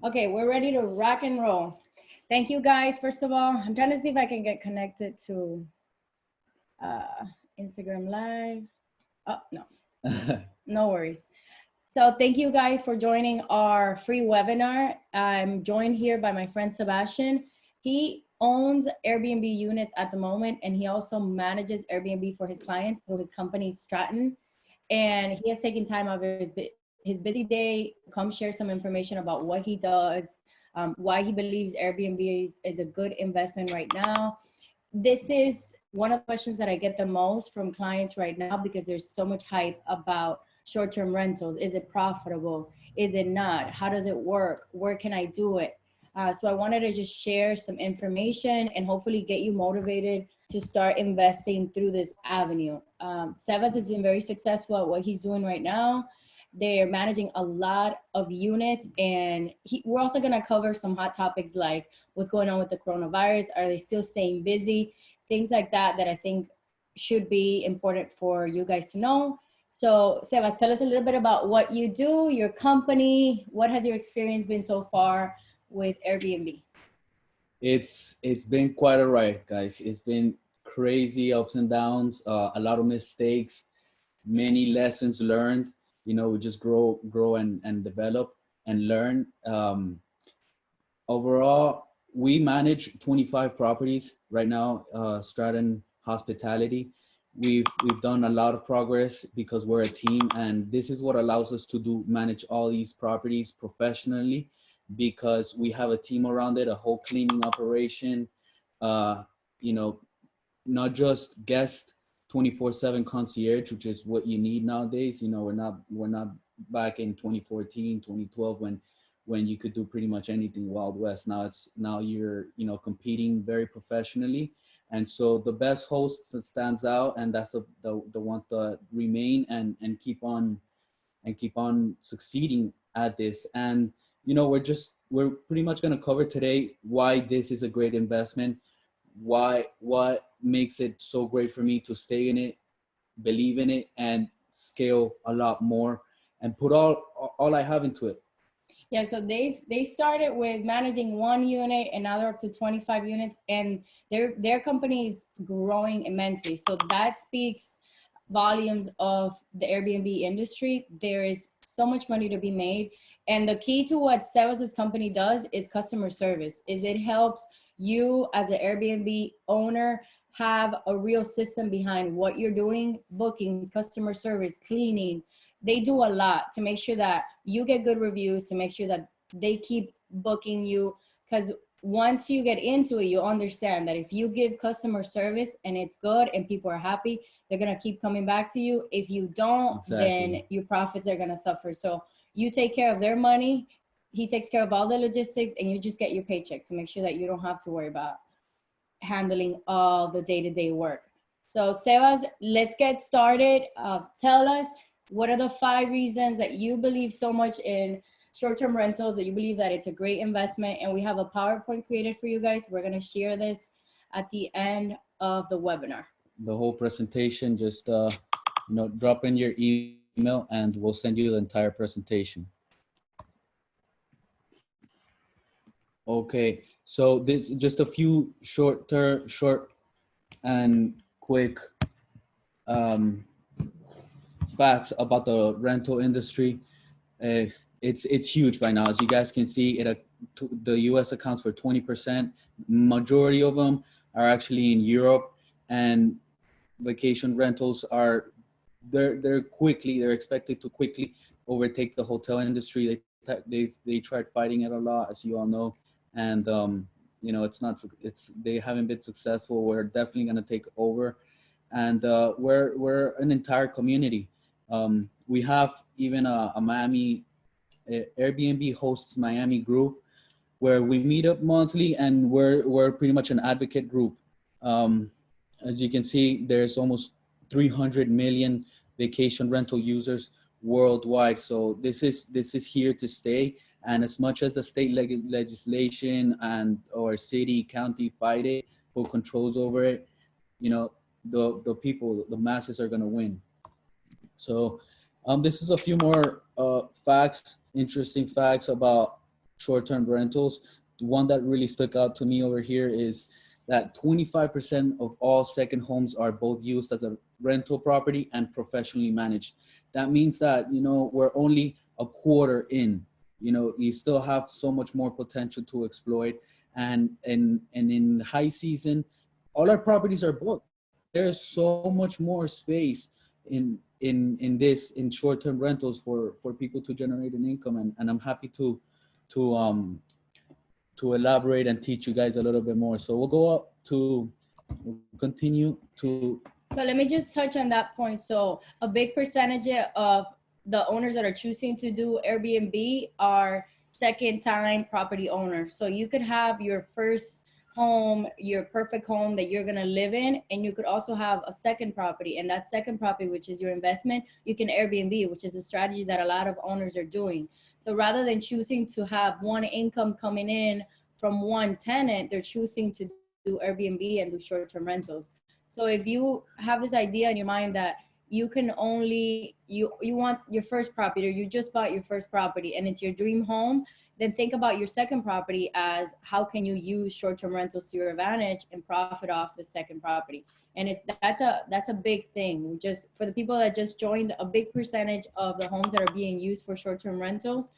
Okay, we're ready to rock and roll. Thank you guys. First of all, I'm trying to see if I can get connected to Instagram Live. Oh, no, no worries. So thank you guys for joining our free webinar. I'm joined here by my friend Sebastian. He owns Airbnb units at the moment, and he also manages Airbnb for his clients through his company Stratton. And he has taken time out of his busy day to come share some information about what he does, why he believes Airbnb is a good investment right now. This is one of the questions that I get the most from clients right now because there's so much hype about short-term rentals. Is it profitable? Is it not? How does it work? Where can I do it? So I wanted to just share some information and hopefully get you motivated to start investing through this avenue. Sebas has been very successful at what he's doing right now. They're managing a lot of units, and we're also going to cover some hot topics like what's going on with the coronavirus. Are they still staying busy? Things like that I think should be important for you guys to know. So Sebas, tell us a little bit about what you do, your company. What has your experience been so far with Airbnb? It's been quite a ride, guys. It's been crazy ups and downs, a lot of mistakes, many lessons learned. You know, we just grow and develop and learn. Overall, we manage 25 properties right now, Stratton Hospitality. We've done a lot of progress because we're a team, and this is what allows us to manage all these properties professionally, because we have a team around it, a whole cleaning operation, you know, not just guest 24/7 concierge, which is what you need nowadays. You know, we're not back in 2014, 2012 when you could do pretty much anything Wild West. Now you're, you know, competing very professionally. And so the best host that stands out, and that's the ones that remain and keep on succeeding at this. And you know, we're pretty much going to cover today why this is a great investment, what makes it so great for me to stay in it, believe in it, and scale a lot more and put all I have into it. Yeah, so they started with managing one unit, and now they're up to 25 units, and their company is growing immensely. So that speaks volumes of the Airbnb industry. There is so much money to be made, and the key to what Sebas' company does is customer service. It helps you as an Airbnb owner have a real system behind what you're doing: bookings, customer service, cleaning. They do a lot to make sure that you get good reviews, to make sure that they keep booking you. Because once you get into it, you understand that if you give customer service and it's good and people are happy, they're going to keep coming back to you. If you don't, then your profits are going to suffer. So you take care of their money, he takes care of all the logistics, and you just get your paycheck to make sure that you don't have to worry about handling all the day-to-day work. So Sebas, let's get started. Tell us, what are the 5 reasons that you believe so much in short-term rentals, that you believe that it's a great investment? And we have a PowerPoint created for you guys. We're going to share this at the end of the webinar. The whole presentation, just you know, drop in your email and we'll send you the entire presentation. Okay, so this just a few short and quick facts about the rental industry. It's huge right now. As you guys can see, the U.S. accounts for 20%. Majority of them are actually in Europe, and vacation rentals they're expected to quickly overtake the hotel industry. They tried fighting it a lot, as you all know, and you know, they haven't been successful. We're definitely going to take over, and we're an entire community. We have even a Miami Airbnb hosts Miami group where we meet up monthly, and we're pretty much an advocate group. As you can see, there's almost 300 million vacation rental users worldwide. So this is here to stay. And as much as the state legislation or city, county fight it, put controls over it, you know, the people, the masses are going to win. So this is a few more facts, interesting facts about short-term rentals. The one that really stuck out to me over here is that 25% of all second homes are both used as a rental property and professionally managed. That means that, you know, we're only a quarter in. You know, you still have so much more potential to exploit. And in high season, all our properties are booked. There's so much more space in short-term rentals for people to generate an income, and I'm happy to um to elaborate and teach you guys a little bit more. So we'll go up to continue to. So let me just touch on that point. So a big percentage of the owners that are choosing to do Airbnb are second time property owners. So you could have your first home, your perfect home that you're gonna live in, and you could also have a second property. And that second property, which is your investment, you can Airbnb, which is a strategy that a lot of owners are doing. So rather than choosing to have one income coming in from one tenant, they're choosing to do Airbnb and do short-term rentals. So if you have this idea in your mind that you can only, you want your first property, or you just bought your first property and it's your dream home, then think about your second property as how can you use short-term rentals to your advantage and profit off the second property. And that's a big thing. Just for the people that just joined, a big percentage of the homes that are being used for short-term rentals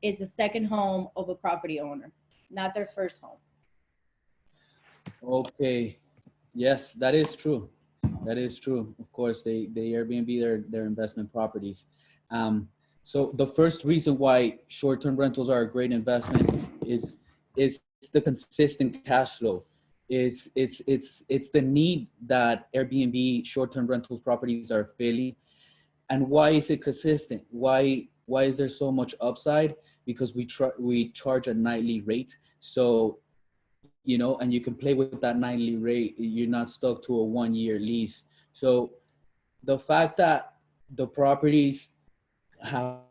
is the second home of a property owner, not their first home. Okay, yes, that is true. That is true. Of course, they Airbnb their investment properties. So the first reason why short-term rentals are a great investment is the consistent cash flow. It's the need that Airbnb short-term rentals properties are filling. And why is it consistent? Why is there so much upside? Because we charge a nightly rate. So, you know, and you can play with that nightly rate. You're not stuck to a 1-year lease. So the fact that the properties have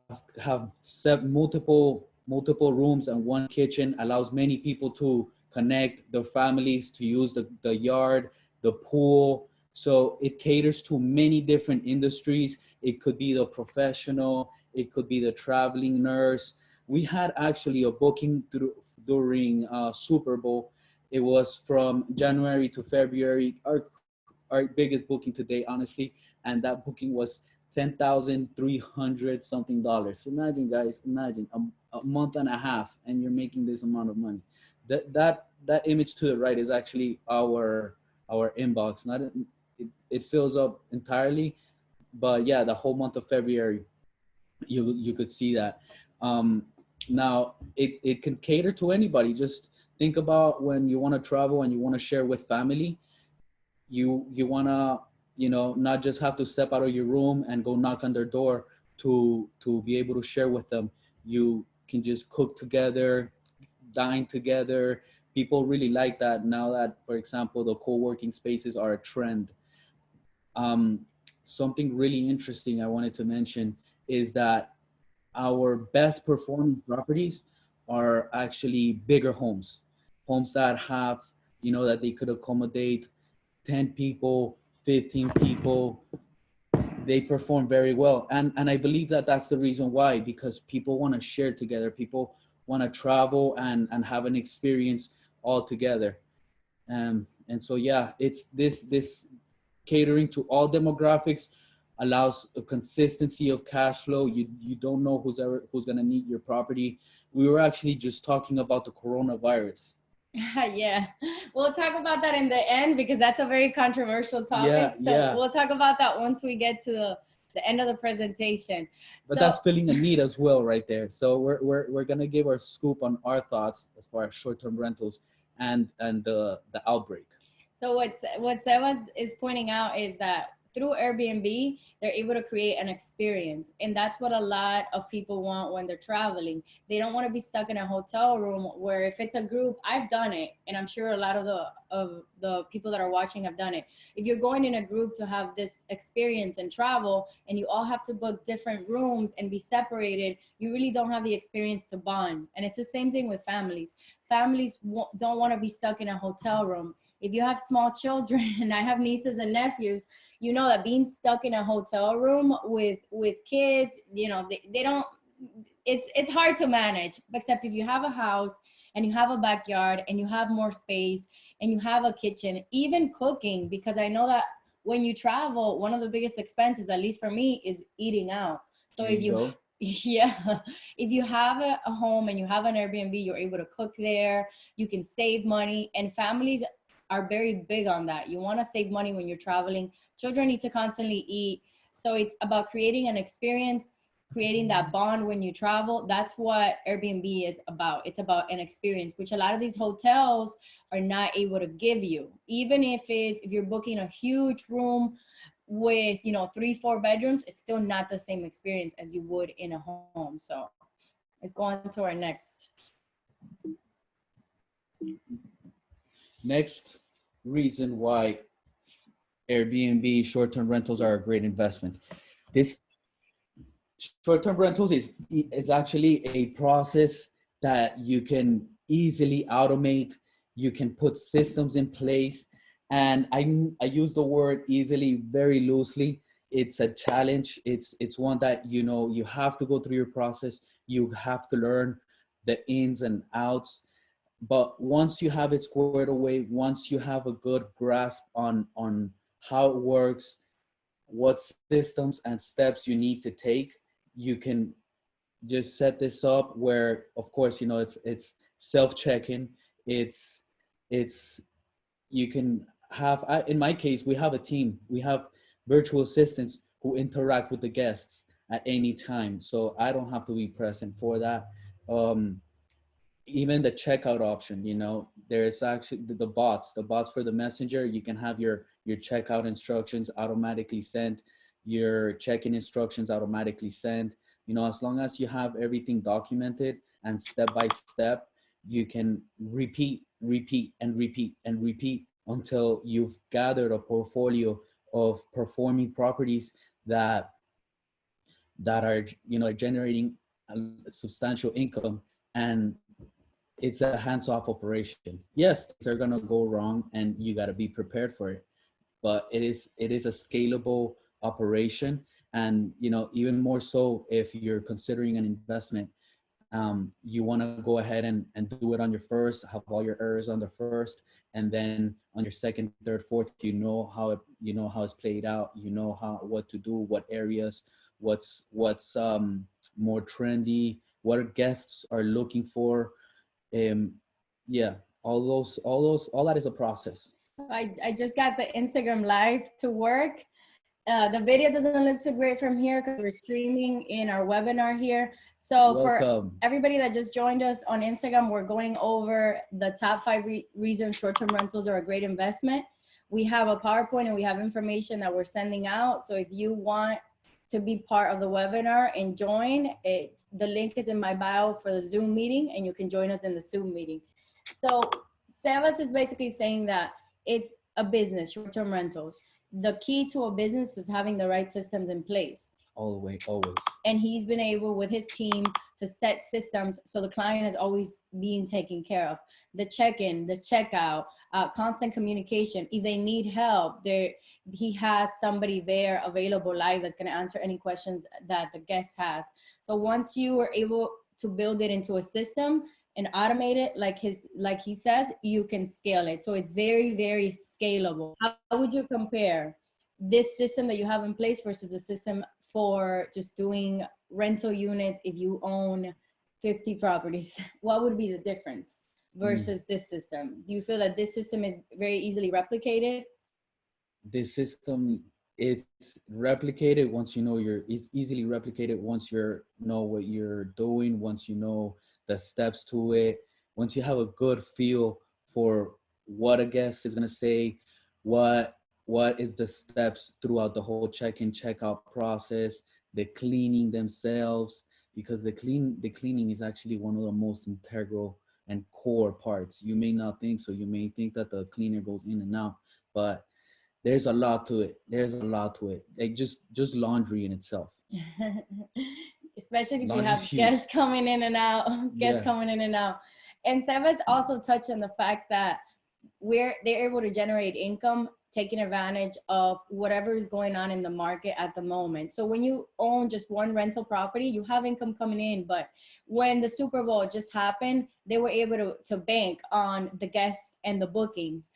multiple rooms and one kitchen allows many people to connect their families, to use the yard, the pool. So it caters to many different industries. It could be the professional, it could be the traveling nurse. We had actually a booking during Super Bowl. It was from January to February, our biggest booking to date, honestly. And that booking was $10,300 something dollars. Imagine, guys, imagine a month and a half, and you're making this amount of money. That image to the right is actually our inbox. Not it fills up entirely, but yeah, the whole month of February, you could see that. Now it can cater to anybody. Just think about when you want to travel and you want to share with family. You want to, you know, not just have to step out of your room and go knock on their door to be able to share with them. You can just cook together, dine together. People really like that now that, for example, the co-working spaces are a trend. um, Something really interesting I wanted to mention is that our best performing properties are actually bigger homes, homes that have, you know, that they could accommodate 10 people, 15 people. They perform very well. And I believe that that's the reason why, because people want to share together. People want to travel and have an experience all together. And so, yeah, it's this catering to all demographics allows a consistency of cash flow. You don't know who's gonna need your property. We were actually just talking about the coronavirus. Yeah, we'll talk about that in the end because that's a very controversial topic. Yeah, So yeah. we'll talk about that once we get to the end of the presentation. But So that's filling a need as well, right there. So we're gonna give our scoop on our thoughts as far as short-term rentals and the outbreak. So what Sebas is pointing out is that through Airbnb, they're able to create an experience. And that's what a lot of people want when they're traveling. They don't want to be stuck in a hotel room where if it's a group, I've done it, and I'm sure a lot of the people that are watching have done it. If you're going in a group to have this experience and travel, and you all have to book different rooms and be separated, you really don't have the experience to bond. And it's the same thing with families. Families don't want to be stuck in a hotel room. If you have small children, I have nieces and nephews, you know that being stuck in a hotel room with kids, you know, they don't, it's hard to manage, except if you have a house and you have a backyard and you have more space and you have a kitchen, even cooking, because I know that when you travel, one of the biggest expenses, at least for me, is eating out. So There if you you, go. yeah, if you have a home and you have an Airbnb, you're able to cook there, you can save money, and families are very big on that. You want to save money when you're traveling. Children need to constantly eat. So it's about creating an experience, creating that bond when you travel. That's what Airbnb is about. It's about an experience, which a lot of these hotels are not able to give you. Even if you're booking a huge room with 3-4 bedrooms, it's still not the same experience as you would in a home. So let's go on to our Next reason why Airbnb short-term rentals are a great investment. This short-term rentals is actually a process that you can easily automate. You can put systems in place, and I use the word easily very loosely. It's a challenge. It's one that you have to go through your process. You have to learn the ins and outs. But once you have it squared away, once you have a good grasp on how it works, what systems and steps you need to take, you can just set this up where, of course, it's self-checking. It's you can have, in my case, we have a team. We have virtual assistants who interact with the guests at any time, so I don't have to be present for that. Even the checkout option, there's actually the bots for the messenger. You can have your checkout instructions automatically sent, your check-in instructions automatically sent. As long as you have everything documented and step by step, you can repeat and repeat and repeat until you've gathered a portfolio of performing properties that are generating a substantial income. And it's a hands-off operation. Yes, things are gonna go wrong, and you got to be prepared for it. But it is a scalable operation, and even more so if you're considering an investment. You want to go ahead and do it on your first, have all your errors on the first, and then on your second, third, fourth, how it's played out. What to do, what areas, what's more trendy, what guests are looking for. um yeah, all that is a process. I just got the Instagram live to work. The video doesn't look too great from here because we're streaming in our webinar here. So for Welcome. everybody that just joined us on Instagram, we're going over the top 5 reasons short-term rentals are a great investment. We have a PowerPoint and we have information that we're sending out. So if you want to be part of the webinar and join it, the link is in my bio for the Zoom meeting, and you can join us in the Zoom meeting. So Sebas is basically saying that it's a business, short-term rentals. The key to a business is having the right systems in place. Always. And he's been able with his team to set systems so the client is always being taken care of. The check-in, the checkout, constant communication. If they need help, he has somebody there available live that's going to answer any questions that the guest has. So once you are able to build it into a system and automate it, like he says, you can scale it. So it's very, very scalable. How would you compare this system that you have in place versus a system for just doing rental units if you own 50 properties? What would be the difference versus this system? Do you feel that this system is very easily replicated? This system, it's replicated once it's easily replicated once you know what you're doing, once you know the steps to it, once you have a good feel for what a guest is going to say, what is the steps throughout the whole check-in checkout process, the cleaning themselves, because the cleaning is actually one of the most integral and core parts. You may not think so. You may think that the cleaner goes in and out, but there's a lot to it. Like just laundry in itself. Especially if you Laundry's have huge. guests coming in and out, coming in and out. And Sebas also touched on the fact that they're able to generate income taking advantage of whatever is going on in the market at the moment. So when you own just one rental property, you have income coming in. But when the Super Bowl just happened, they were able to bank on the guests and the bookings.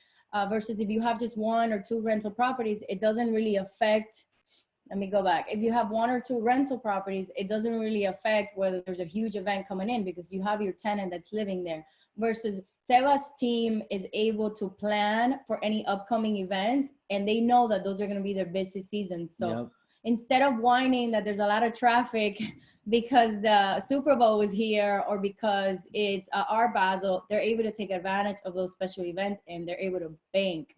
Versus if you have just one or two rental properties, it doesn't really affect. Let me go back. If you have one or two rental properties, it doesn't really affect whether there's a huge event coming in because you have your tenant that's living there. Versus Seba's team is able to plan for any upcoming events, and they know that those are going to be their busy seasons. So instead of whining that there's a lot of traffic because the Super Bowl is here or because it's Art Basel, they're able to take advantage of those special events, and they're able to bank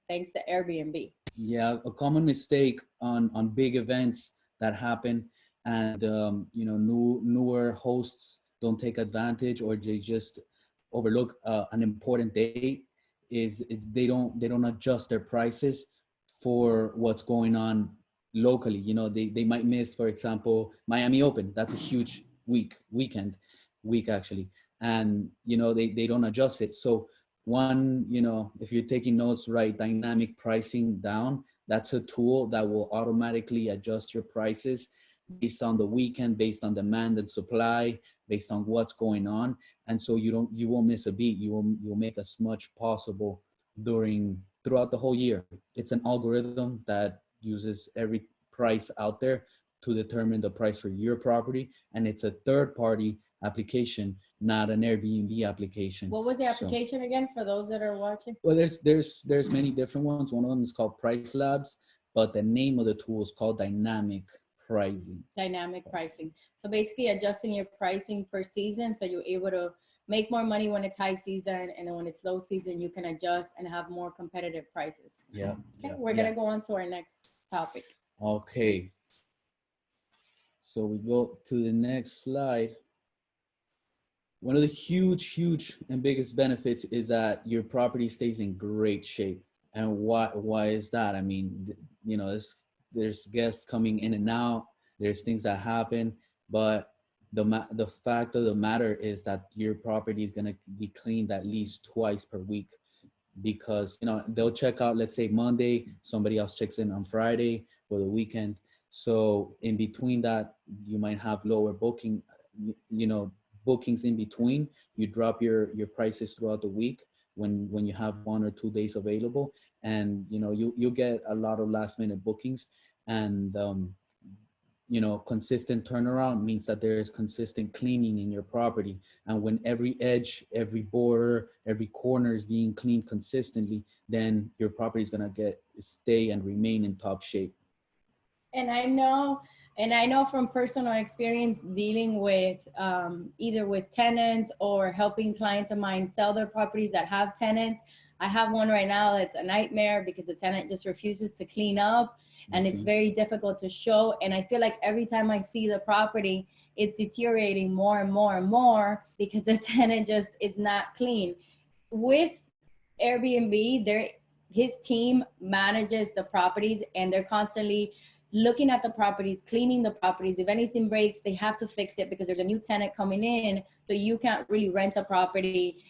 thanks to Airbnb. Yeah, a common mistake on big events that happen, and you know, newer hosts don't take advantage, or they just overlook an important date, is they don't adjust their prices for what's going on locally. You know, they might miss, for example, Miami Open. That's a huge week actually, and you know, they don't adjust it. So one, you know, if you're taking notes, write dynamic pricing down. That's a tool that will automatically adjust your prices based on the weekend, based on demand and supply, based on what's going on. And so you won't miss a beat. You'll make as much possible throughout the whole year. It's an algorithm that uses every price out there to determine the price for your property, and it's a third party application, not an Airbnb application. What was the application again for those that are watching? Well, there's many different ones. One of them is called Price Labs, but the name of the tool is called Dynamic Pricing. Dynamic pricing. So basically adjusting your pricing per season, so you're able to make more money when it's high season, and then when it's low season, you can adjust and have more competitive prices. Yeah. Okay, we're gonna go on to our next topic. Okay. So we go to the next slide. One of the huge and biggest benefits is that your property stays in great shape. And why is that? I mean, you know, there's guests coming in and out. There's things that happen, but the fact of the matter is that your property is gonna be cleaned at least twice per week, because you know, they'll check out, let's say Monday, somebody else checks in on Friday for the weekend. So in between that, you might have lower bookings in between. You drop your prices throughout the week when you have 1 or 2 days available, and you know, you'll get a lot of last minute bookings. And you know, consistent turnaround means that there is consistent cleaning in your property. And when every edge, every border, every corner is being cleaned consistently, then your property is going to stay and remain in top shape. And I know from personal experience dealing with either with tenants or helping clients of mine sell their properties that have tenants. I have one right now that's a nightmare because the tenant just refuses to clean up, and it's very difficult to show. And I feel like every time I see the property, it's deteriorating more and more and more because the tenant just is not clean. With Airbnb, his team manages the properties, and they're constantly looking at the properties, cleaning the properties. If anything breaks, they have to fix it because there's a new tenant coming in. So you can't really rent a property.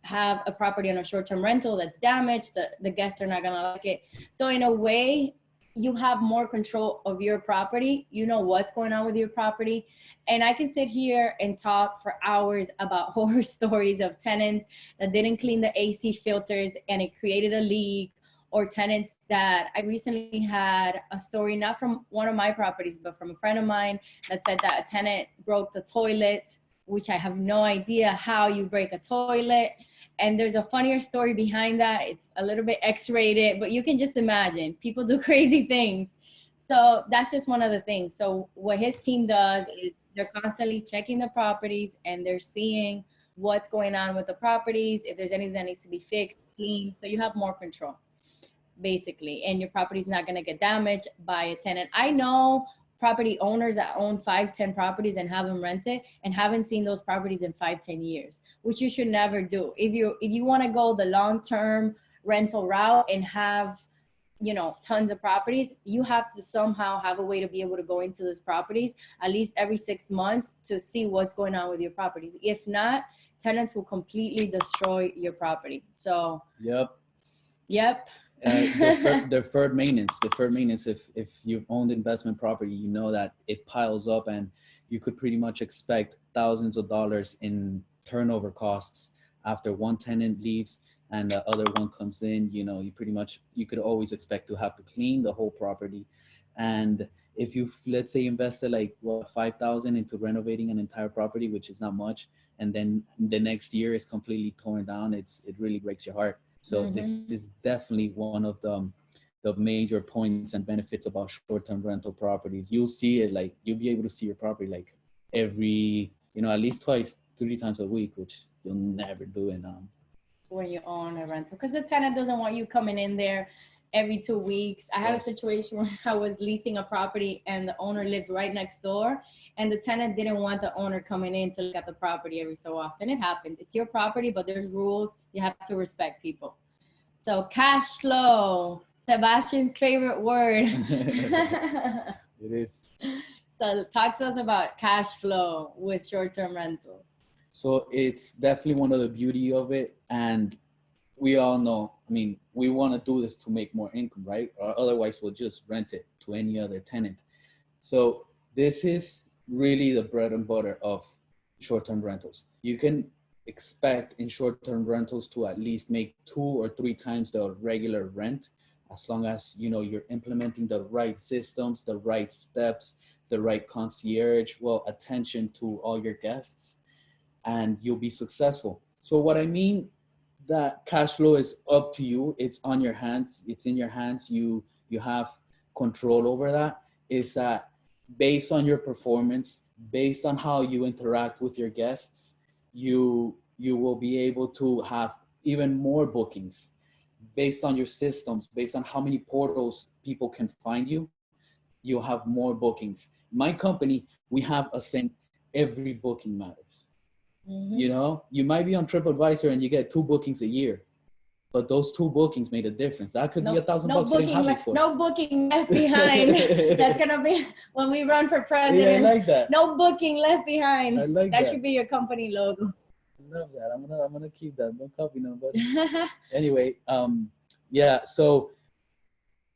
Have a property on a short-term rental that's damaged. The guests are not gonna like it. So in a way, you have more control of your property. You know what's going on with your property. And I can sit here and talk for hours about horror stories of tenants that didn't clean the AC filters and it created a leak, or tenants that I recently had a story, not from one of my properties, but from a friend of mine that said that a tenant broke the toilet, which I have no idea how you break a toilet. And there's a funnier story behind that. It's a little bit X-rated, but you can just imagine people do crazy things. So that's just one of the things. So what his team does is they're constantly checking the properties, and they're seeing what's going on with the properties, if there's anything that needs to be fixed, cleaned, so you have more control, basically, and your property is not going to get damaged by a tenant. I know property owners that own 5-10 properties and have them rented and haven't seen those properties in 5-10 years, which you should never do. If you want to go the long-term rental route and have, you know, tons of properties, you have to somehow have a way to be able to go into those properties at least every 6 months to see what's going on with your properties. If not, tenants will completely destroy your property. So yep. Yep. Deferred maintenance. Deferred maintenance. If you've owned investment property, you know that it piles up, and you could pretty much expect thousands of dollars in turnover costs after one tenant leaves and the other one comes in. You know, you could always expect to have to clean the whole property. And if you, let's say, invested like what, 5,000 into renovating an entire property, which is not much, and then the next year is completely torn down, it really breaks your heart. So this is definitely one of the major points and benefits about short-term rental properties. You'll see it, like you'll be able to see your property like every, at least twice, 3 times a week, which you'll never do in when you own a rental, because the tenant doesn't want you coming in there every 2 weeks. I had a situation where I was leasing a property and the owner lived right next door, and the tenant didn't want the owner coming in to look at the property every so often. It happens. It's your property, but there's rules. You have to respect people. So cash flow, Sebastian's favorite word. It is. So talk to us about cash flow with short-term rentals. So it's definitely one of the beauty of it. And we all know, I mean, we want to do this to make more income, right? Or otherwise we'll just rent it to any other tenant. So this is really the bread and butter of short-term rentals. You can expect in short-term rentals to at least make 2 or 3 times the regular rent, as long as you're implementing the right systems, the right steps, the right concierge, attention to all your guests, and you'll be successful. So what I mean, that cash flow is up to you. It's on your hands. It's in your hands. You have control over that. Is that based on your performance, based on how you interact with your guests, you will be able to have even more bookings based on your systems, based on how many portals people can find you. You'll have more bookings. My company, we have a saying, every booking matters. You might be on TripAdvisor and you get 2 bookings a year, but those 2 bookings made a difference. That could be $1,000 you didn't have before. No booking left behind. That's gonna be when we run for president. Yeah, I like that. No booking left behind. I like that. That should be your company logo. I love that. I'm gonna keep that. Don't copy nobody. Anyway, yeah. So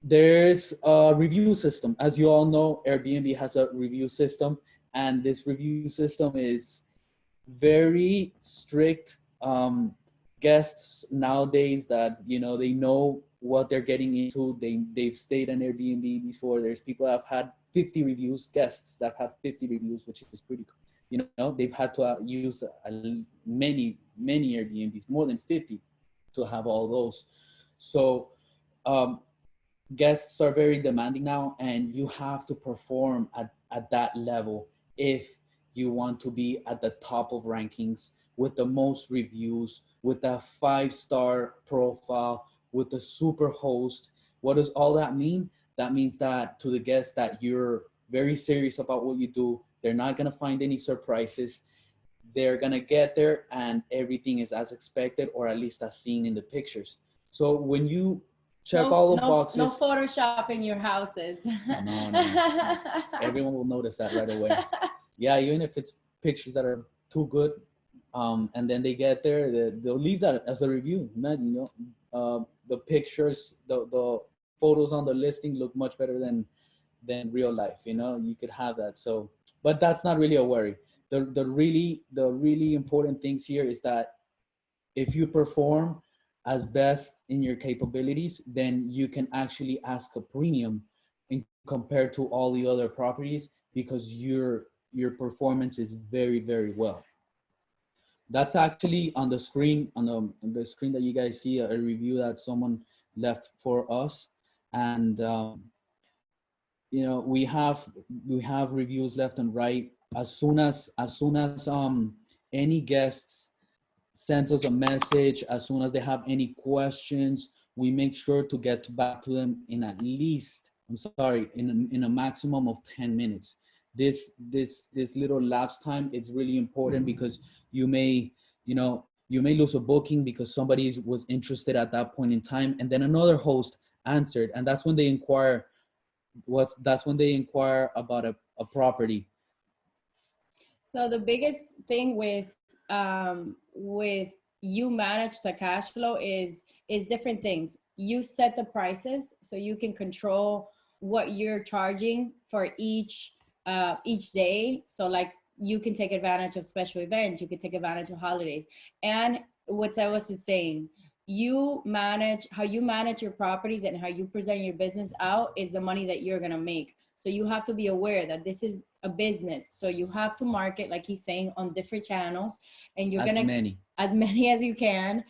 there's a review system. As you all know, Airbnb has a review system, and this review system is very strict. Guests nowadays that they know what they're getting into. They've stayed on Airbnb before. There's people that have had 50 reviews, guests that have 50 reviews, which is pretty cool. They've had to use many Airbnbs, more than 50, to have all those. So guests are very demanding now, and you have to perform at that level if you want to be at the top of rankings, with the most reviews, with a 5-star profile, with a super host. What does all that mean? That means that to the guests that you're very serious about what you do. They're not going to find any surprises. They're going to get there and everything is as expected, or at least as seen in the pictures. So when you check all the boxes. No photoshopping your houses. No. Everyone will notice that right away. Yeah, even if it's pictures that are too good, and then they get there, they'll leave that as a review. Imagine, the pictures, the photos on the listing look much better than real life. You could have that. So, but that's not really a worry. The really important things here is that if you perform as best in your capabilities, then you can actually ask a premium compared to all the other properties, because your performance is very, very well. That's actually on the screen, on the screen that you guys see, a review that someone left for us. And we have reviews left and right. As soon as any guests sends us a message, as soon as they have any questions, we make sure to get back to them in at least, in a maximum of 10 minutes. This little lapse time is really important, because you may lose a booking because somebody was interested at that point in time, and then another host answered, and that's when they inquire about a property. So the biggest thing with you manage the cash flow is is different things. You set the prices so you can control what you're charging for each day. So like you can take advantage of special events, you can take advantage of holidays. And what I was saying, you manage how you manage your properties and how you present your business out is the money that you're gonna make. So you have to be aware that this is a business. So you have to market, like he's saying, on different channels, and you're As gonna many. as many as you can,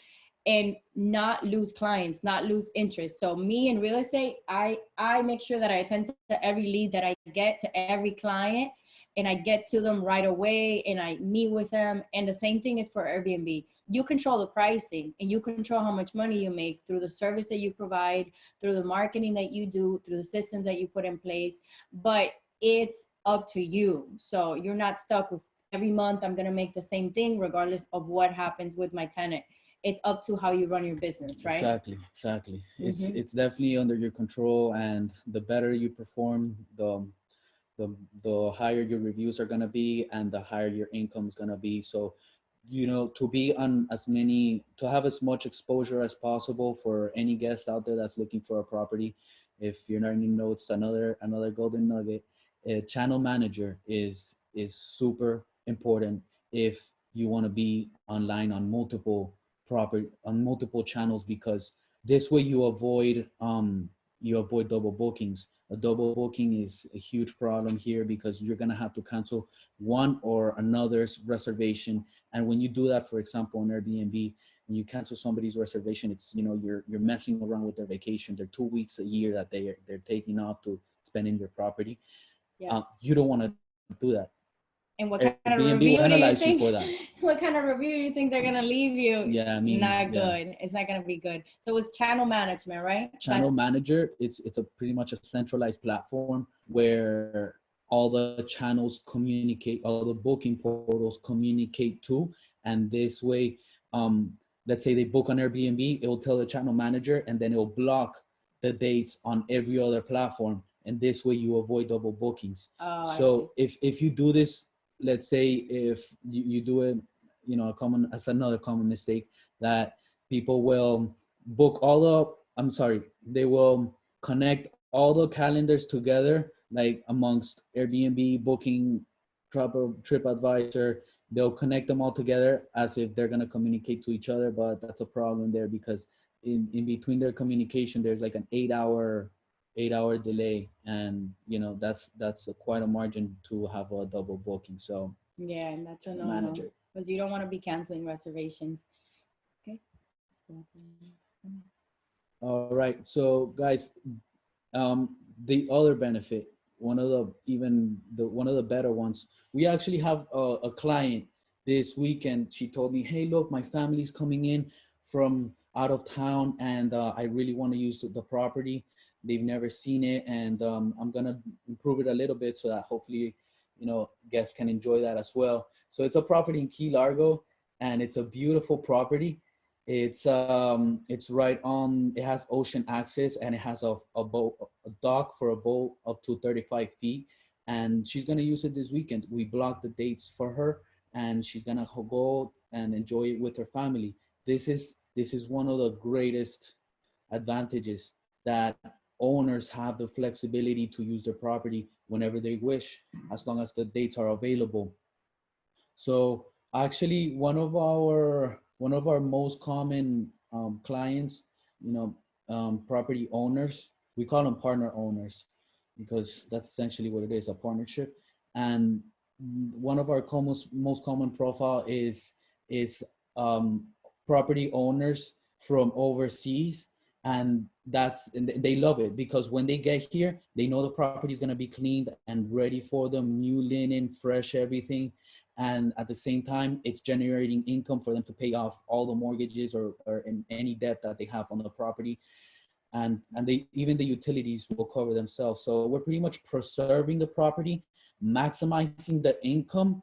and not lose clients, not lose interest. So me in real estate, I make sure that I attend to every lead that I get, to every client, and I get to them right away and I meet with them. And the same thing is for Airbnb. You control the pricing and you control how much money you make through the service that you provide, through the marketing that you do, through the systems that you put in place. But it's up to you. So you're not stuck with every month I'm going to make the same thing regardless of what happens with my tenant. It's up to how you run your business, right? Exactly. It's definitely under your control, and the better you perform, the the higher your reviews are gonna be, and the higher your income is gonna be. So, to be on to have as much exposure as possible for any guest out there that's looking for a property. If you're not in notes, another golden nugget, a channel manager is super important if you want to be online on multiple channels, because this way you avoid double bookings. A double booking is a huge problem here because you're going to have to cancel one or another's reservation. And when you do that, for example, on Airbnb, when you cancel somebody's reservation, it's, you're messing around with their vacation. They're 2 weeks a year that they're taking off to spend in your property. Yeah. You don't want to do that. And what kind of Airbnb will review do you penalize you think? for that. What kind of review do you think they're gonna leave you? Yeah, I mean, not yeah. good. It's not gonna be good. So it's channel management, right? Channel manager, it's a pretty much a centralized platform where all the channels communicate, all the booking portals communicate to, and this way, let's say they book on Airbnb, it will tell the channel manager, and then it will block the dates on every other platform, and this way you avoid double bookings. Oh, so if you do this, let's say if you do it, as another common mistake, that people will book all they will connect all the calendars together, like amongst Airbnb, Booking, TripAdvisor. They'll connect them all together as if they're going to communicate to each other, but that's a problem there because in between their communication, there's like an 8-hour delay, and that's quite a margin to have a double booking. So yeah, and that's a no-no because you don't want to be canceling reservations. Okay. All right, so guys, the other benefit, one of the better ones, we actually have a client this weekend. She told me, hey, look, my family's coming in from out of town, and I really want to use the property. They've never seen it, and I'm gonna improve it a little bit so that hopefully guests can enjoy that as well. So it's a property in Key Largo, and it's a beautiful property. It's right on, it has ocean access, and it has a dock for a boat up to 35 feet. And she's going to use it this weekend. We blocked the dates for her, and she's going to go and enjoy it with her family. This is one of the greatest advantages, that owners have the flexibility to use their property whenever they wish, as long as the dates are available. So actually, one of our most common clients, property owners, we call them partner owners because that's essentially what it is, a partnership. And one of our most common profile is property owners from overseas, and they love it because when they get here, they know the property is going to be cleaned and ready for them, new linen, fresh, everything. And at the same time, it's generating income for them to pay off all the mortgages or in any debt that they have on the property. And even the utilities will cover themselves. So we're pretty much preserving the property, maximizing the income,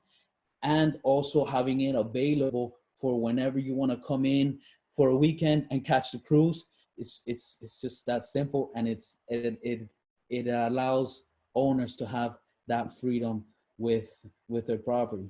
and also having it available for whenever you want to come in for a weekend and catch the cruise. It's just that simple, and it allows owners to have that freedom with their property.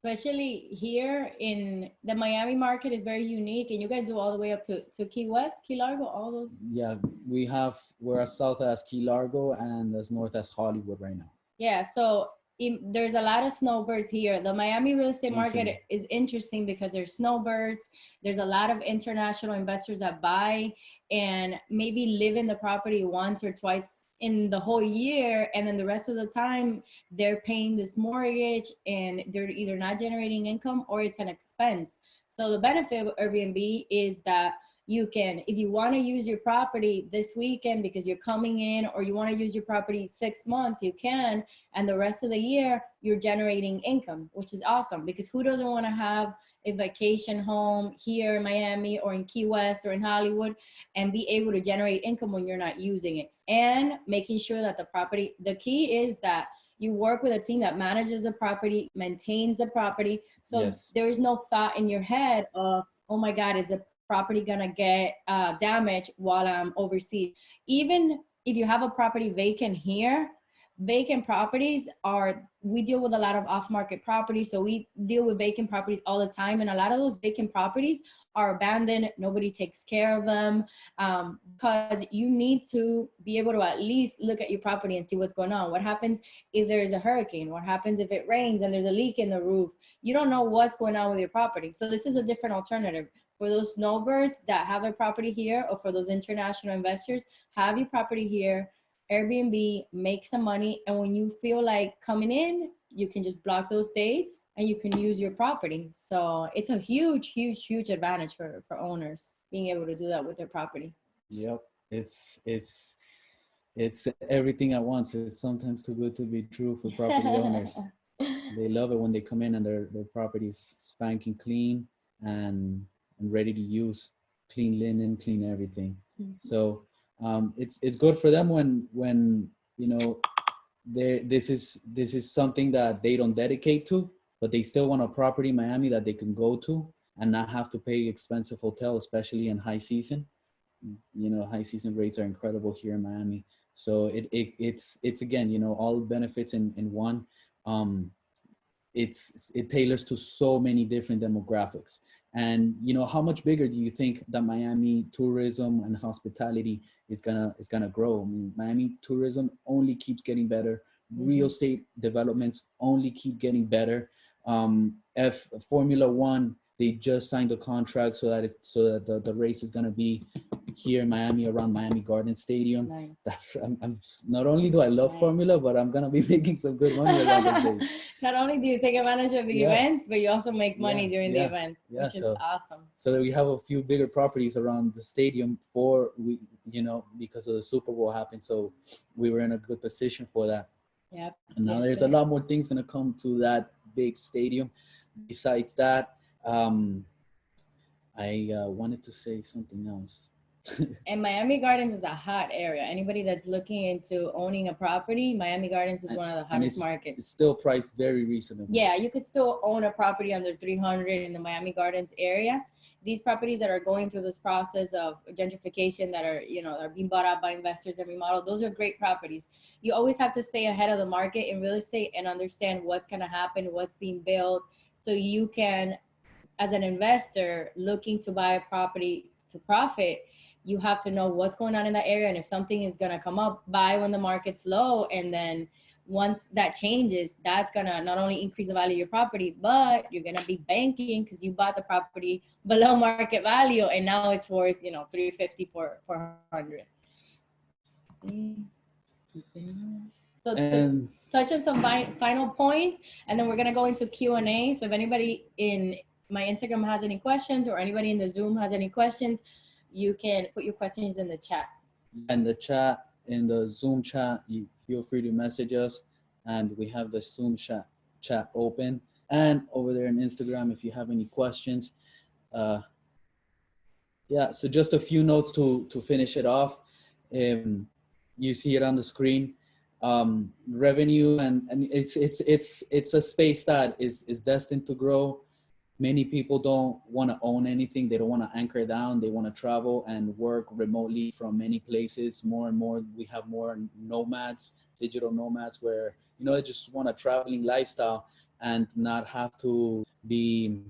especially here in the Miami market is very unique, and you guys do all the way up to Key West, Key Largo, all those. Yeah, we're as south as Key Largo and as north as Hollywood right now. Yeah, so there's a lot of snowbirds here. The Miami real estate market Easily. is interesting because there's snowbirds. There's a lot of international investors that buy and maybe live in the property once or twice in the whole year, and then the rest of the time they're paying this mortgage and they're either not generating income or it's an expense. So the benefit of Airbnb is that you can, if you want to use your property this weekend because you're coming in, or you want to use your property 6 months, you can, and the rest of the year you're generating income, which is awesome, because who doesn't want to have a vacation home here in Miami or in Key West or in Hollywood and be able to generate income when you're not using it, and making sure that the property, the key is that you work with a team that manages the property, maintains the property, so Yes. there's no thought in your head of, oh my God, is the property gonna get damaged while I'm overseas. Even if you have a property vacant here, vacant properties are, we deal with a lot of off-market properties, so we deal with vacant properties all the time, and a lot of those vacant properties are abandoned. Nobody takes care of them, because you need to be able to at least look at your property and see what's going on. What happens if there's a hurricane? What happens if it rains and there's a leak in the roof? You don't know what's going on with your property. So this is a different alternative for those snowbirds that have their property here, or for those international investors. Have your property here, Airbnb, make some money, and when you feel like coming in, you can just block those dates and you can use your property. So it's a huge advantage for owners being able to do that with their property. Yep. It's everything at once. It's sometimes too good to be true for property owners. They love it when they come in and their property's spanking clean and ready to use, clean linen, clean everything. Mhm. So it's good for them when you know this is something that they don't dedicate to, but they still want a property in Miami that they can go to and not have to pay expensive hotel, especially in high season. You know, high season rates are incredible here in Miami. So it's again, you know, all benefits in one. Um, it tailors to so many different demographics. And you know, how much bigger do you think that Miami tourism and hospitality is gonna grow? I mean, Miami tourism only keeps getting better. Real estate developments only keep getting better. F Formula One, they just signed the contract so that the race is gonna be here in Miami around Miami Garden Stadium. Nice. That's I'm not only do I love Nice. Formula, but I'm gonna be making some good money around those days. Not only do you take advantage of the Yeah. events, but you also make money during the events, Yeah, which is awesome. So that we have a few bigger properties around the stadium for we, you know, because of the Super Bowl happened. So we were in a good position for that. Yep. And now there's a lot more things gonna come to that big stadium. Besides that, I wanted to say something else. And Miami Gardens is a hot area. Anybody that's looking into owning a property, Miami Gardens is one of the hottest markets. It's still priced very reasonable. Yeah, you could still own a property under 300 in the Miami Gardens area. These properties that are going through this process of gentrification, that are, you know, are being bought out by investors and remodeled, those are great properties. You always have to stay ahead of the market in real estate and understand what's going to happen, what's being built, so you can, as an investor looking to buy a property to profit, you have to know what's going on in that area. And if something is going to come up, buy when the market's low. And then once that changes, that's going to not only increase the value of your property, but you're going to be banking because you bought the property below market value. And now it's worth, you know, 350, 400. So to touch on some final points, and then we're going to go into Q&A. So if anybody in my Instagram has any questions, or anybody in the Zoom has any questions, you can put your questions in the chat. In the chat, in the Zoom chat, you feel free to message us, and we have the Zoom chat open. And over there on Instagram, if you have any questions. Yeah, so just a few notes to finish it off. You see it on the screen. Revenue, and it's a space that is destined to grow. Many people don't want to own anything. They don't want to anchor down. They want to travel and work remotely from many places. More and more, we have more nomads, digital nomads, where, you know, they just want a traveling lifestyle. and not have to be,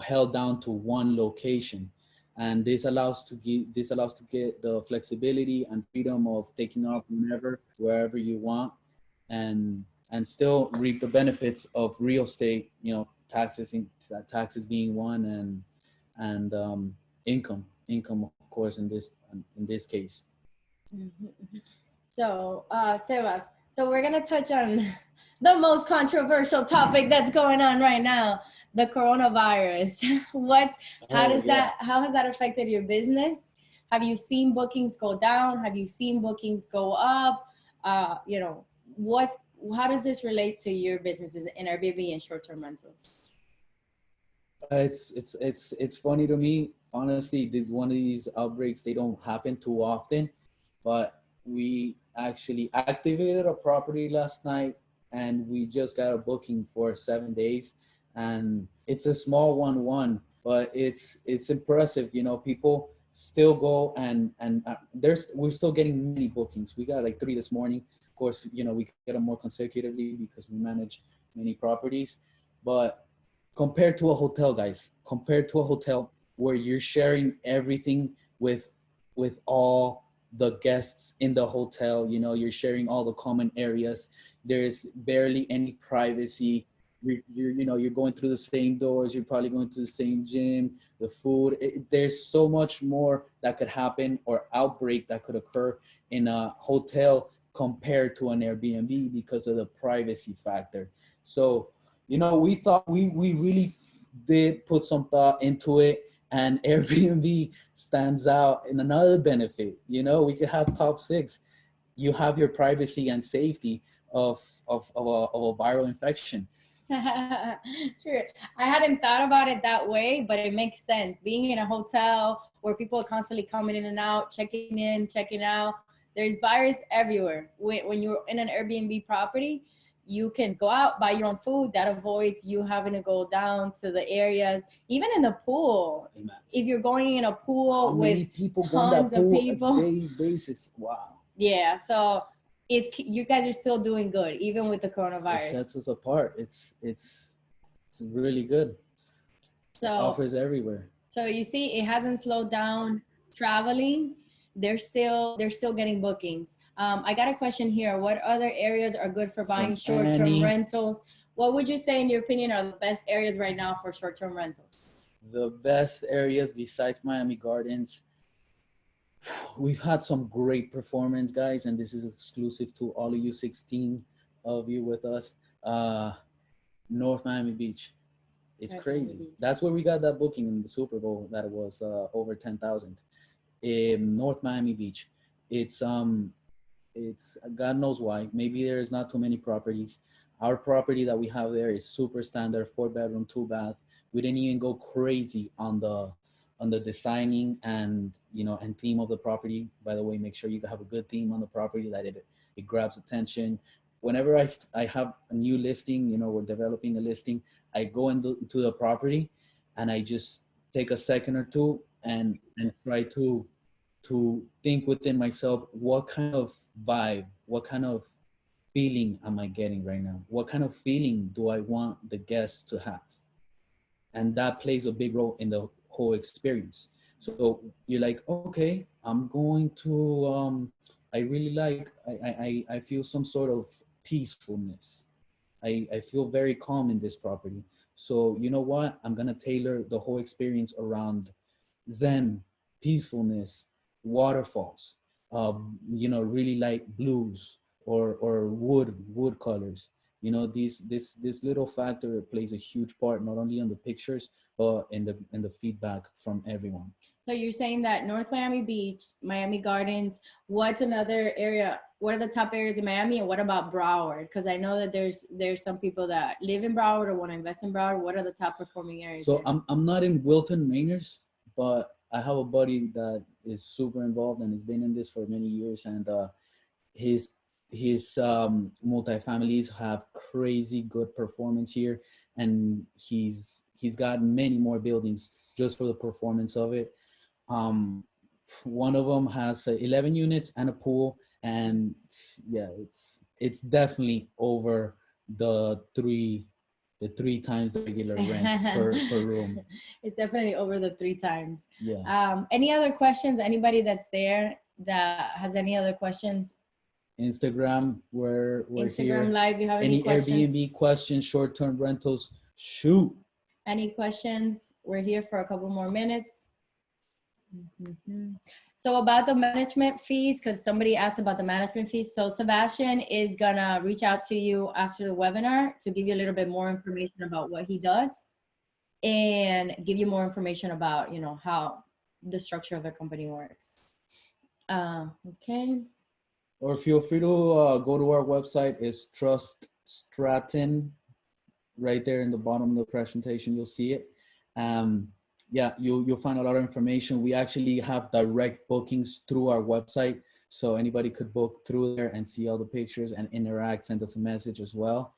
held down to one location. And this allows to get the flexibility and freedom of taking off whenever, wherever you want, and still reap the benefits of real estate, taxes being one, and income of course in this case. So, Sebas, so we're gonna touch on the most controversial topic that's going on right now, the coronavirus. How has that affected your business? Have you seen bookings go down? Have you seen bookings go up? You know, how does this relate to your businesses in Airbnb and short-term rentals? It's funny to me, honestly. This one of these outbreaks, they don't happen too often, but we actually activated a property last night, and we just got a booking for 7 days, and it's a small one, but it's impressive. People still go, and we're still getting many bookings. We got like 3 this morning. Of course, we get them more consecutively because we manage many properties, but compared to a hotel, guys, compared to a hotel where you're sharing everything with all the guests in the hotel, you're sharing all the common areas. There's barely any privacy. You're going through the same doors. You're probably going to the same gym. The food. There's so much more that could happen, or outbreak that could occur in a hotel compared to an Airbnb because of the privacy factor. So we thought we really did put some thought into it, and Airbnb stands out in another benefit. We could have top 6. You have your privacy and safety of a viral infection. Sure. I hadn't thought about it that way, but it makes sense. Being in a hotel where people are constantly coming in and out, checking in, checking out, there's virus everywhere. When you're in an Airbnb property, you can go out, buy your own food. That avoids you having to go down to the areas. Even in the pool, if you're going in a pool with tons of people, on a daily basis. Wow. Yeah, so you guys are still doing good even with the coronavirus. It sets us apart. It's really good. So offers everywhere. So you see, it hasn't slowed down traveling. They're still getting bookings. I got a question here. What other areas are good for buying short-term rentals? What would you say, in your opinion, are the best areas right now for short-term rentals? The best areas besides Miami Gardens, we've had some great performance, guys, and this is exclusive to all of you 16 of you with us. North Miami Beach. It's crazy. That's where we got that booking in the Super Bowl that was over 10,000. In North Miami Beach. It's God knows why. Maybe there's not too many properties. Our property that we have there is super standard, 4-bedroom, 2-bath. We didn't even go crazy on the designing and and theme of the property. By the way, make sure you have a good theme on the property, that it grabs attention. Whenever I have a new listing, we're developing a listing, I go into the property and I just take a second or two and try to think within myself, what kind of vibe, what kind of feeling am I getting right now? What kind of feeling do I want the guests to have? And that plays a big role in the whole experience. So you're like, okay, I'm going to, I really like, I feel some sort of peacefulness. I feel very calm in this property. So you know what? I'm gonna tailor the whole experience around Zen, peacefulness, waterfalls, really light blues or wood colors. This little factor plays a huge part, not only on the pictures, but in the feedback from everyone. So you're saying that North Miami Beach, Miami Gardens, what's another area? What are the top areas in Miami, and what about Broward? Because I know that there's some people that live in Broward or want to invest in Broward. What are the top performing areas? So I'm not in Wilton Manors, but I have a buddy that is super involved and has been in this for many years, and his multifamilies have crazy good performance here, and he's got many more buildings just for the performance of it. One of them has 11 units and a pool, and yeah, it's definitely over the three times the regular rent per room. It's definitely over the 3 times. Yeah. Any other questions? Anybody that's there that has any other questions? Instagram, we're Instagram here. Live, you have any Any questions? Airbnb questions, short-term rentals, shoot. Any questions? We're here for a couple more minutes. So about the management fees, because somebody asked about the management fees. So Sebastian is gonna reach out to you after the webinar to give you a little bit more information about what he does and give you more information about, you know, how the structure of the company works. Okay. Or feel free to go to our website. It's Trust Stratton, right there in the bottom of the presentation. You'll see it. Yeah, you'll find a lot of information. We actually have direct bookings through our website, so anybody could book through there and see all the pictures and interact, send us a message as well.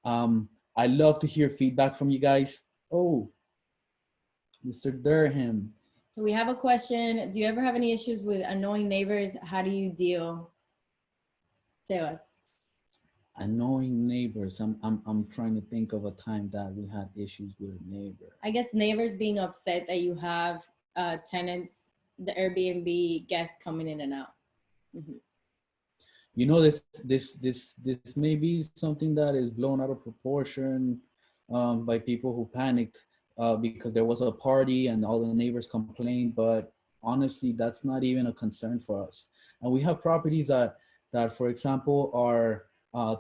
I love to hear feedback from you guys. Oh, Mr. Durham. So we have a question. Do you ever have any issues with annoying neighbors? How do you deal? Sebas. Annoying neighbors. I'm trying to think of a time that we had issues with a neighbor. I guess neighbors being upset that you have tenants, the Airbnb guests coming in and out. You know, this may be something that is blown out of proportion by people who panicked because there was a party and all the neighbors complained. But honestly, that's not even a concern for us. And we have properties that for example, are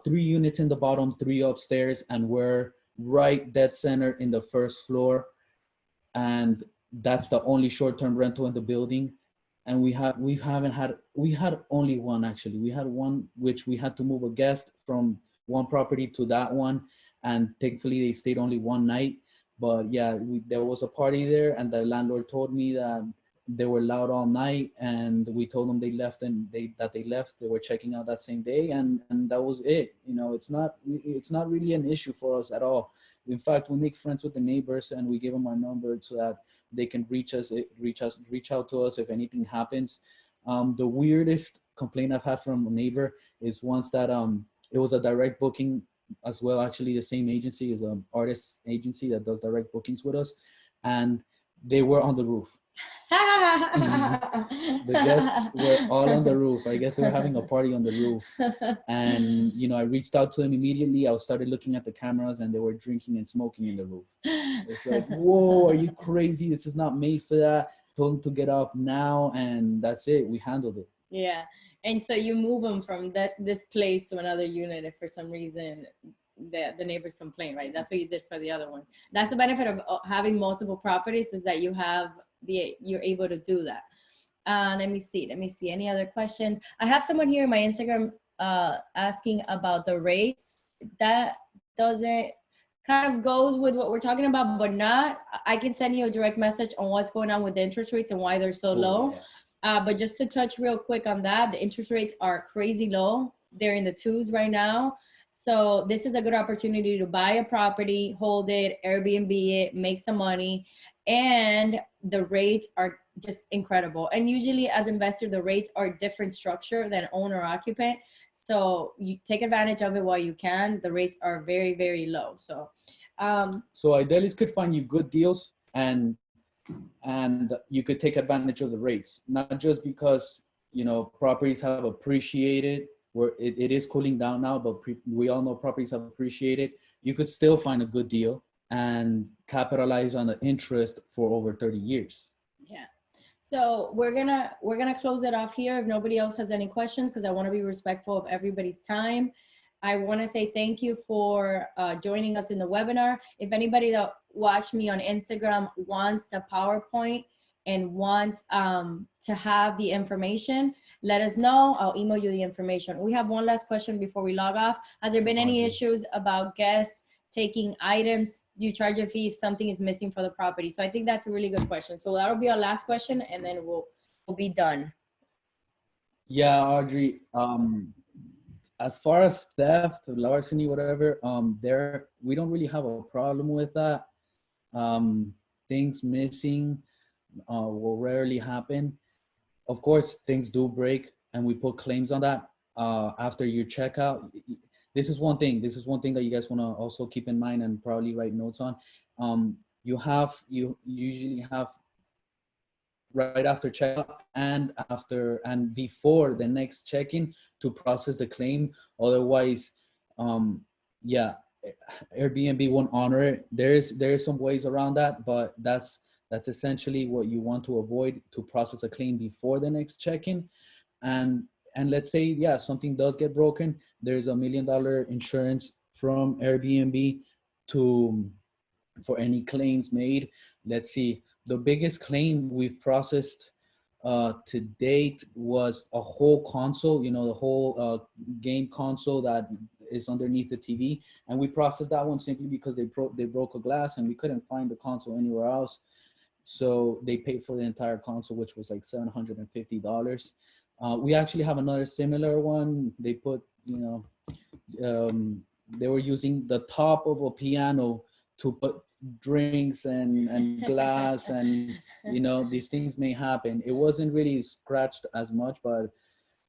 3 units in the bottom, 3 upstairs, and we're right dead center in the first floor. And that's the only short-term rental in the building. And we had only one, actually. We had one which we had to move a guest from one property to that one, and thankfully they stayed only one night. But yeah, there was a party there, and the landlord told me that they were loud all night, and we told them they left, and they left. They were checking out that same day, and that was it. You know, it's not really an issue for us at all. In fact, we make friends with the neighbors, and we give them our number so that they can reach out to us if anything happens. The weirdest complaint I've had from a neighbor is once that it was a direct booking as well. Actually, the same agency is an artist agency that does direct bookings with us, and they were on the roof. The guests were all on the roof. I guess they were having a party on the roof. And, you know, I reached out to them immediately. I started looking at the cameras, and they were drinking and smoking in the roof. It's like, whoa, are you crazy? This is not made for that. Told them to get up now, and that's it. We handled it. Yeah. And so you move them from this place to another unit if for some reason the neighbors complain, right? That's what you did for the other one. That's the benefit of having multiple properties, is that you're able to do that. Let me see any other questions. I have someone here in my Instagram asking about the rates. That doesn't kind of goes with what we're talking about, but not. I can send you a direct message on what's going on with the interest rates and why they're so low. Yeah. But just to touch real quick on that, the interest rates are crazy low. They're in the 2s right now. So this is a good opportunity to buy a property, hold it, Airbnb it, make some money. And the rates are just incredible. And usually as investor, the rates are different structure than owner occupant. So you take advantage of it while you can. The rates are very, very low. So Idealis could find you good deals, and you could take advantage of the rates, not just because, you know, properties have appreciated, where it is cooling down now, but we all know properties have appreciated. You could still find a good deal and capitalize on the interest for over 30 years. Yeah. So we're gonna close it off here if nobody else has any questions, because I want to be respectful of everybody's time. I want to say thank you for joining us in the webinar. If anybody that watched me on Instagram wants the PowerPoint and wants to have the information, let us know. I'll email you the information. We have one last question before we log off. Has there been any issues about guests taking items? Do you charge a fee if something is missing for the property? So I think that's a really good question. So that'll be our last question, and then we'll be done. Yeah, Audrey. As far as theft, larceny, whatever, we don't really have a problem with that. Things missing will rarely happen. Of course, things do break, and we put claims on that after your checkout. this is one thing. This is one thing that you guys want to also keep in mind and probably write notes on. You usually have right after checkout and before the next check-in to process the claim. Otherwise, yeah, Airbnb won't honor it. There is some ways around that, but that's essentially what you want to avoid, to process a claim before the next check-in. and and let's say, yeah, something does get broken, there's $1 million insurance from Airbnb to for any claims made. Let's see, the biggest claim we've processed to date was a whole console, the whole game console that is underneath the TV, and we processed that one simply because they broke a glass and we couldn't find the console anywhere else. So they paid for the entire console, which was like $750. We actually have another similar one. They put, they were using the top of a piano to put drinks and glass, and these things may happen. It wasn't really scratched as much, but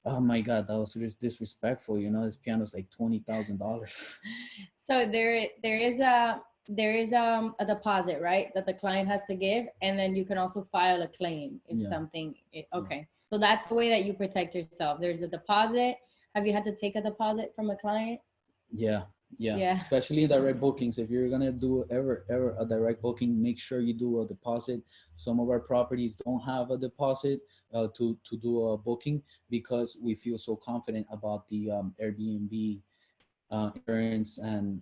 oh my God, that was just disrespectful. This piano's like $20,000. So there is a deposit, right, that the client has to give, and then you can also file a claim if something. Okay, so that's the way that you protect yourself. There's a deposit. Have you had to take a deposit from a client? Yeah. Especially direct bookings. If you're gonna do ever a direct booking, make sure you do a deposit. Some of our properties don't have a deposit to do a booking because we feel so confident about the Airbnb insurance and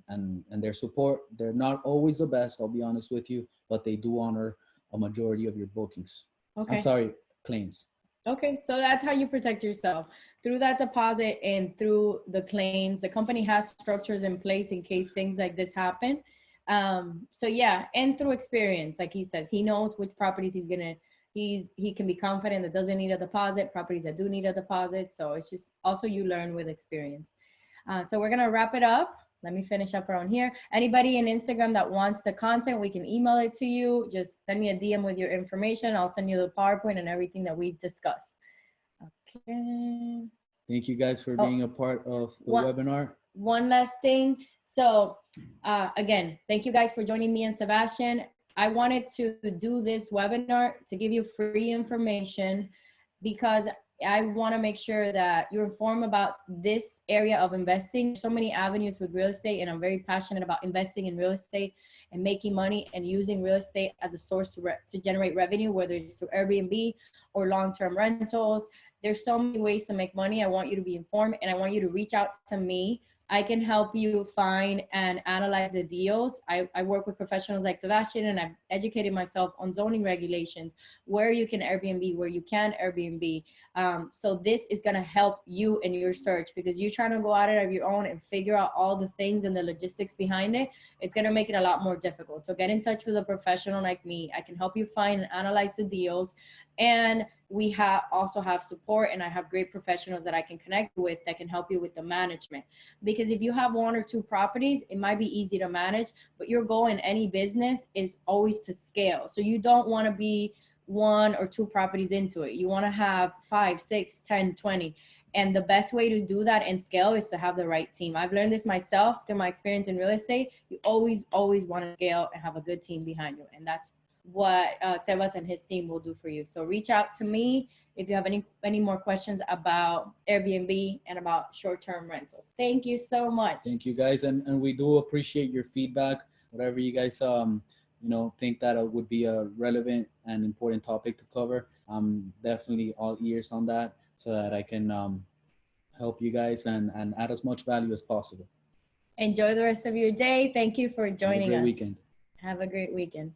their support. They're not always the best, I'll be honest with you, but they do honor a majority of your bookings. Okay. I'm sorry, claims. Okay, so that's how you protect yourself, through that deposit and through the claims. The company has structures in place in case things like this happen. So yeah, and through experience, like he says, he knows which properties he can be confident that doesn't need a deposit, properties that do need a deposit. So it's just also you learn with experience. So we're gonna wrap it up. Let me finish up around here. Anybody in Instagram that wants the content, we can email it to you. Just send me a DM with your information. I'll send you the PowerPoint and everything that we've discussed. Okay. Thank you guys for being a part of the webinar. One last thing. So again, thank you guys for joining me and Sebastian. I wanted to do this webinar to give you free information because I want to make sure that you're informed about this area of investing. So many avenues with real estate, and I'm very passionate about investing in real estate and making money and using real estate as a source to generate revenue, whether it's through Airbnb or long-term rentals. There's so many ways to make money. I want you to be informed, and I want you to reach out to me. I can help you find and analyze the deals. I work with professionals like Sebastian, and I've educated myself on zoning regulations, where you can Airbnb, where you can Airbnb. So this is gonna help you in your search, because you're trying to go at it of your own and figure out all the things and the logistics behind it. It's gonna make it a lot more difficult. So get in touch with a professional like me. I can help you find and analyze the deals. And we also have support, and I have great professionals that I can connect with that can help you with the management. Because if you have one or two properties, it might be easy to manage, but your goal in any business is always to scale. So you don't want to be one or two properties into it. You want to have 5, 6, 10, 20. And the best way to do that and scale is to have the right team. I've learned this myself through my experience in real estate. You always want to scale and have a good team behind you. And that's what Sebas and his team will do for you. So reach out to me if you have any more questions about Airbnb and about short-term rentals. Thank you so much. Thank you guys, and we do appreciate your feedback. Whatever you guys think that it would be a relevant and important topic to cover, I'm definitely all ears on that, so that I can help you guys and add as much value as possible. Enjoy the rest of your day. Thank you for joining us. Have a great weekend. Have a great weekend.